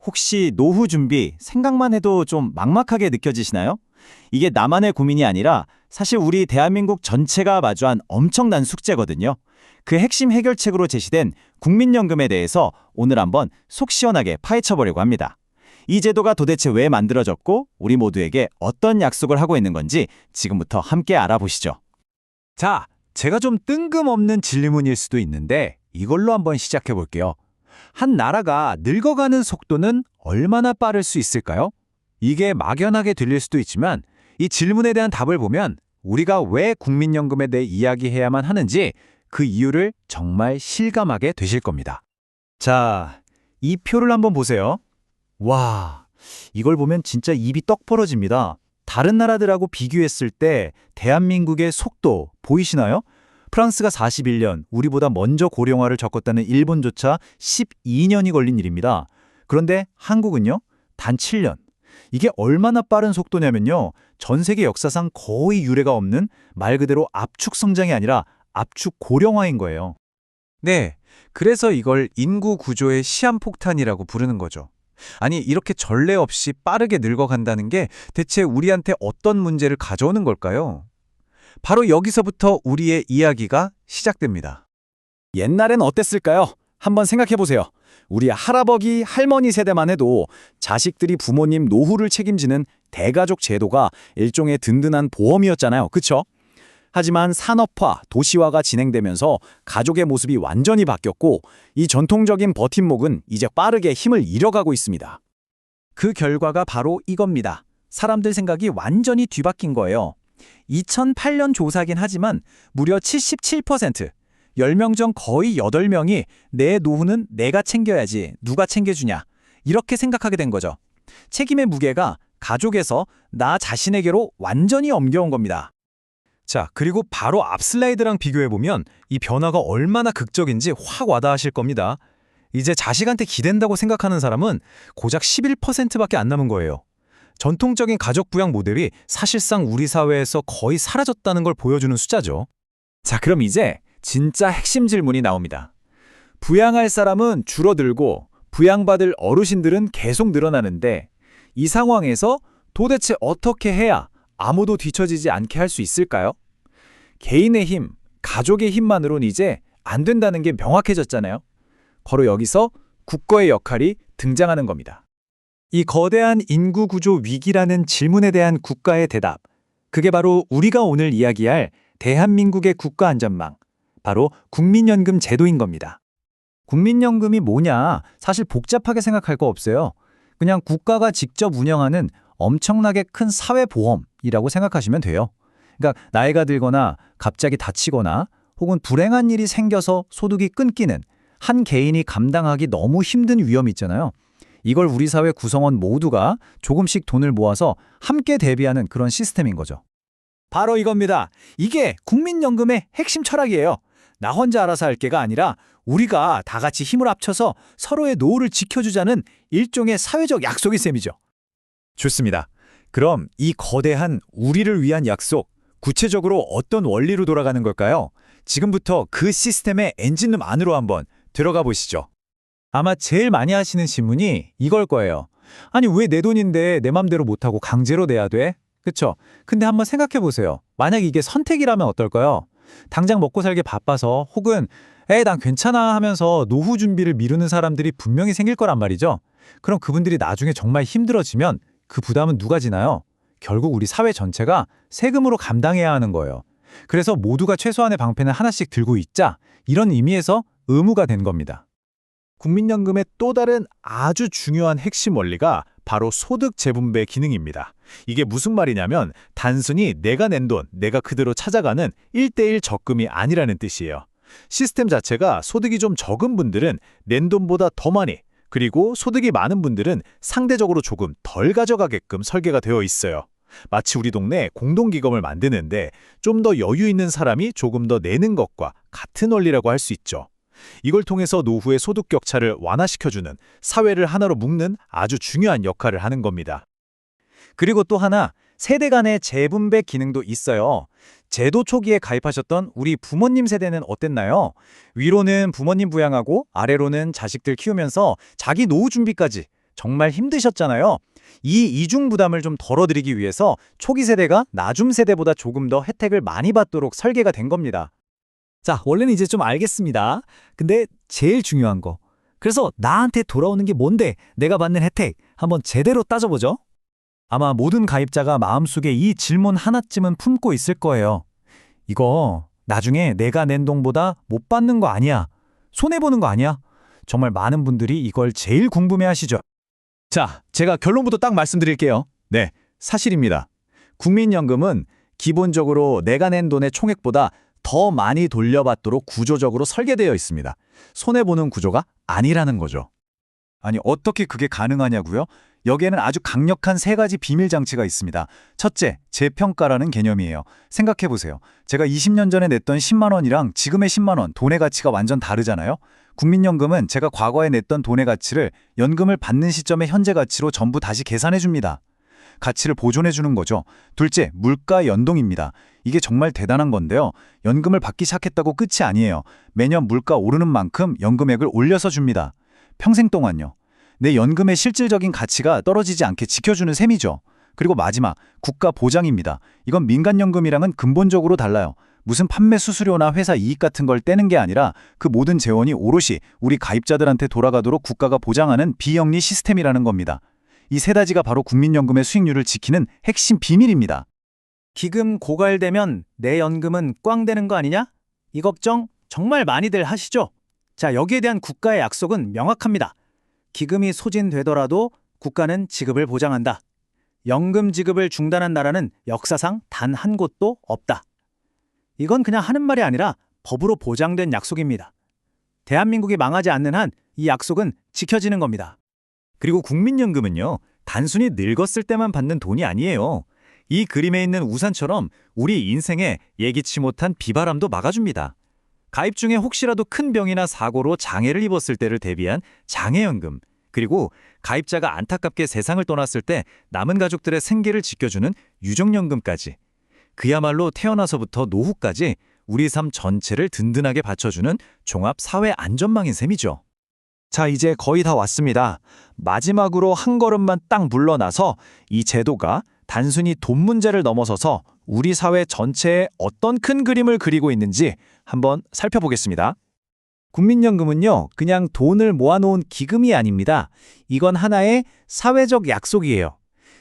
혹시 노후 준비 생각만 해도 좀 막막하게 느껴지시나요? 이게 나만의 고민이 아니라 사실 우리 대한민국 전체가 마주한 엄청난 숙제거든요. 그 핵심 해결책으로 제시된 국민연금에 대해서 오늘 한번 속 시원하게 파헤쳐보려고 합니다. 이 제도가 도대체 왜 만들어졌고 우리 모두에게 어떤 약속을 하고 있는 건지 지금부터 함께 알아보시죠. 자, 제가 좀 뜬금없는 질문일 수도 있는데 이걸로 한번 시작해 볼게요. 한 나라가 늙어가는 속도는 얼마나 빠를 수 있을까요? 이게 막연하게 들릴 수도 있지만 이 질문에 대한 답을 보면 우리가 왜 국민연금에 대해 이야기해야만 하는지 그 이유를 정말 실감하게 되실 겁니다. 자, 이 표를 한번 보세요. 와, 이걸 보면 진짜 입이 떡 벌어집니다. 다른 나라들하고 비교했을 때 대한민국의 속도 보이시나요? 프랑스가 41년, 우리보다 먼저 고령화를 겪었다는 일본조차 12년이 걸린 일입니다. 그런데 한국은요? 단 7년. 이게 얼마나 빠른 속도냐면요. 전 세계 역사상 거의 유례가 없는 말 그대로 압축 성장이 아니라 압축 고령화인 거예요. 네, 그래서 이걸 인구 구조의 시한폭탄이라고 부르는 거죠. 아니, 이렇게 전례 없이 빠르게 늙어간다는 게 대체 우리한테 어떤 문제를 가져오는 걸까요? 바로 여기서부터 우리의 이야기가 시작됩니다. 옛날엔 어땠을까요? 한번 생각해 보세요. 우리 할아버지, 할머니 세대만 해도 자식들이 부모님 노후를 책임지는 대가족 제도가 일종의 든든한 보험이었잖아요. 그쵸? 하지만 산업화, 도시화가 진행되면서 가족의 모습이 완전히 바뀌었고 이 전통적인 버팀목은 이제 빠르게 힘을 잃어가고 있습니다. 그 결과가 바로 이겁니다. 사람들 생각이 완전히 뒤바뀐 거예요. 2008년 조사긴 하지만 무려 77%, 10명 중 거의 8명이 내 노후는 내가 챙겨야지, 누가 챙겨주냐, 이렇게 생각하게 된 거죠. 책임의 무게가 가족에서 나 자신에게로 완전히 옮겨온 겁니다. 자, 그리고 바로 앞 슬라이드랑 비교해보면 이 변화가 얼마나 극적인지 확 와닿으실 겁니다. 이제 자식한테 기댄다고 생각하는 사람은 고작 11%밖에 안 남은 거예요. 전통적인 가족 부양 모델이 사실상 우리 사회에서 거의 사라졌다는 걸 보여주는 숫자죠. 자, 그럼 이제 진짜 핵심 질문이 나옵니다. 부양할 사람은 줄어들고 부양받을 어르신들은 계속 늘어나는데 이 상황에서 도대체 어떻게 해야 아무도 뒤처지지 않게 할 수 있을까요? 개인의 힘, 가족의 힘만으로는 이제 안 된다는 게 명확해졌잖아요. 바로 여기서 국가의 역할이 등장하는 겁니다. 이 거대한 인구 구조 위기라는 질문에 대한 국가의 대답, 그게 바로 우리가 오늘 이야기할 대한민국의 국가 안전망, 바로 국민연금 제도인 겁니다. 국민연금이 뭐냐? 사실 복잡하게 생각할 거 없어요. 그냥 국가가 직접 운영하는 엄청나게 큰 사회보험이라고 생각하시면 돼요. 그러니까 나이가 들거나 갑자기 다치거나 혹은 불행한 일이 생겨서 소득이 끊기는 한 개인이 감당하기 너무 힘든 위험이 있잖아요. 이걸 우리 사회 구성원 모두가 조금씩 돈을 모아서 함께 대비하는 그런 시스템인 거죠. 바로 이겁니다. 이게 국민연금의 핵심 철학이에요. 나 혼자 알아서 할 게가 아니라 우리가 다 같이 힘을 합쳐서 서로의 노후를 지켜주자는 일종의 사회적 약속의 셈이죠. 좋습니다. 그럼 이 거대한 우리를 위한 약속, 구체적으로 어떤 원리로 돌아가는 걸까요? 지금부터 그 시스템의 엔진룸 안으로 한번 들어가 보시죠. 아마 제일 많이 하시는 질문이 이걸 거예요. 아니, 왜 내 돈인데 내 맘대로 못하고 강제로 내야 돼? 그쵸? 근데 한번 생각해 보세요. 만약 이게 선택이라면 어떨까요? 당장 먹고 살기 바빠서 혹은 난 괜찮아 하면서 노후 준비를 미루는 사람들이 분명히 생길 거란 말이죠. 그럼 그분들이 나중에 정말 힘들어지면 그 부담은 누가 지나요? 결국 우리 사회 전체가 세금으로 감당해야 하는 거예요. 그래서 모두가 최소한의 방패는 하나씩 들고 있자, 이런 의미에서 의무가 된 겁니다. 국민연금의 또 다른 아주 중요한 핵심 원리가 바로 소득 재분배 기능입니다. 이게 무슨 말이냐면 단순히 내가 낸 돈, 내가 그대로 찾아가는 1대1 적금이 아니라는 뜻이에요. 시스템 자체가 소득이 좀 적은 분들은 낸 돈보다 더 많이, 그리고 소득이 많은 분들은 상대적으로 조금 덜 가져가게끔 설계가 되어 있어요. 마치 우리 동네 공동기금을 만드는데 좀 더 여유 있는 사람이 조금 더 내는 것과 같은 원리라고 할 수 있죠. 이걸 통해서 노후의 소득 격차를 완화시켜주는, 사회를 하나로 묶는 아주 중요한 역할을 하는 겁니다. 그리고 또 하나, 세대 간의 재분배 기능도 있어요. 제도 초기에 가입하셨던 우리 부모님 세대는 어땠나요? 위로는 부모님 부양하고 아래로는 자식들 키우면서 자기 노후 준비까지 정말 힘드셨잖아요. 이 이중 부담을 좀 덜어드리기 위해서 초기 세대가 나중 세대보다 조금 더 혜택을 많이 받도록 설계가 된 겁니다. 자, 원래는 이제 좀 알겠습니다. 근데 제일 중요한 거. 그래서 나한테 돌아오는 게 뭔데? 내가 받는 혜택. 한번 제대로 따져보죠. 아마 모든 가입자가 마음속에 이 질문 하나쯤은 품고 있을 거예요. 이거 나중에 내가 낸 돈보다 못 받는 거 아니야? 손해보는 거 아니야? 정말 많은 분들이 이걸 제일 궁금해하시죠. 자, 제가 결론부터 딱 말씀드릴게요. 네, 사실입니다. 국민연금은 기본적으로 내가 낸 돈의 총액보다 더 많이 돌려받도록 구조적으로 설계되어 있습니다. 손해보는 구조가 아니라는 거죠. 아니, 어떻게 그게 가능하냐고요? 여기에는 아주 강력한 세 가지 비밀 장치가 있습니다. 첫째, 재평가라는 개념이에요. 생각해보세요. 제가 20년 전에 냈던 10만 원이랑 지금의 10만 원, 돈의 가치가 완전 다르잖아요? 국민연금은 제가 과거에 냈던 돈의 가치를 연금을 받는 시점의 현재 가치로 전부 다시 계산해 줍니다. 가치를 보존해 주는 거죠. 둘째, 물가 연동입니다. 이게 정말 대단한 건데요. 연금을 받기 시작했다고 끝이 아니에요. 매년 물가 오르는 만큼 연금액을 올려서 줍니다. 평생 동안요. 내 연금의 실질적인 가치가 떨어지지 않게 지켜주는 셈이죠. 그리고 마지막, 국가 보장입니다. 이건 민간연금이랑은 근본적으로 달라요. 무슨 판매 수수료나 회사 이익 같은 걸 떼는 게 아니라 그 모든 재원이 오롯이 우리 가입자들한테 돌아가도록 국가가 보장하는 비영리 시스템이라는 겁니다. 이 세 가지가 바로 국민연금의 수익률을 지키는 핵심 비밀입니다. 기금 고갈되면 내 연금은 꽝 되는 거 아니냐? 이 걱정 정말 많이들 하시죠? 자, 여기에 대한 국가의 약속은 명확합니다. 기금이 소진되더라도 국가는 지급을 보장한다. 연금 지급을 중단한 나라는 역사상 단 한 곳도 없다. 이건 그냥 하는 말이 아니라 법으로 보장된 약속입니다. 대한민국이 망하지 않는 한 이 약속은 지켜지는 겁니다. 그리고 국민연금은요, 단순히 늙었을 때만 받는 돈이 아니에요. 이 그림에 있는 우산처럼 우리 인생에 예기치 못한 비바람도 막아줍니다. 가입 중에 혹시라도 큰 병이나 사고로 장애를 입었을 때를 대비한 장애연금, 그리고 가입자가 안타깝게 세상을 떠났을 때 남은 가족들의 생계를 지켜주는 유족연금까지. 그야말로 태어나서부터 노후까지 우리 삶 전체를 든든하게 받쳐주는 종합 사회 안전망인 셈이죠. 자, 이제 거의 다 왔습니다. 마지막으로 한 걸음만 딱 물러나서 이 제도가 단순히 돈 문제를 넘어서서 우리 사회 전체에 어떤 큰 그림을 그리고 있는지 한번 살펴보겠습니다. 국민연금은요, 그냥 돈을 모아놓은 기금이 아닙니다. 이건 하나의 사회적 약속이에요.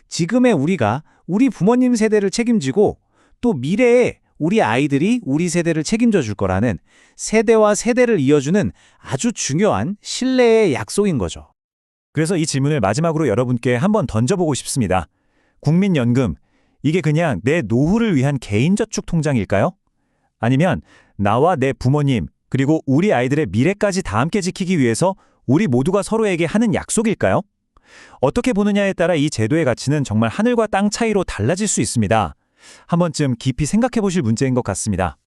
지금의 우리가 우리 부모님 세대를 책임지고 또 미래에 우리 아이들이 우리 세대를 책임져 줄 거라는 세대와 세대를 이어주는 아주 중요한 신뢰의 약속인 거죠. 그래서 이 질문을 마지막으로 여러분께 한번 던져보고 싶습니다. 국민연금, 이게 그냥 내 노후를 위한 개인저축 통장일까요? 아니면 나와 내 부모님, 그리고 우리 아이들의 미래까지 다 함께 지키기 위해서 우리 모두가 서로에게 하는 약속일까요? 어떻게 보느냐에 따라 이 제도의 가치는 정말 하늘과 땅 차이로 달라질 수 있습니다. 한 번쯤 깊이 생각해 보실 문제인 것 같습니다.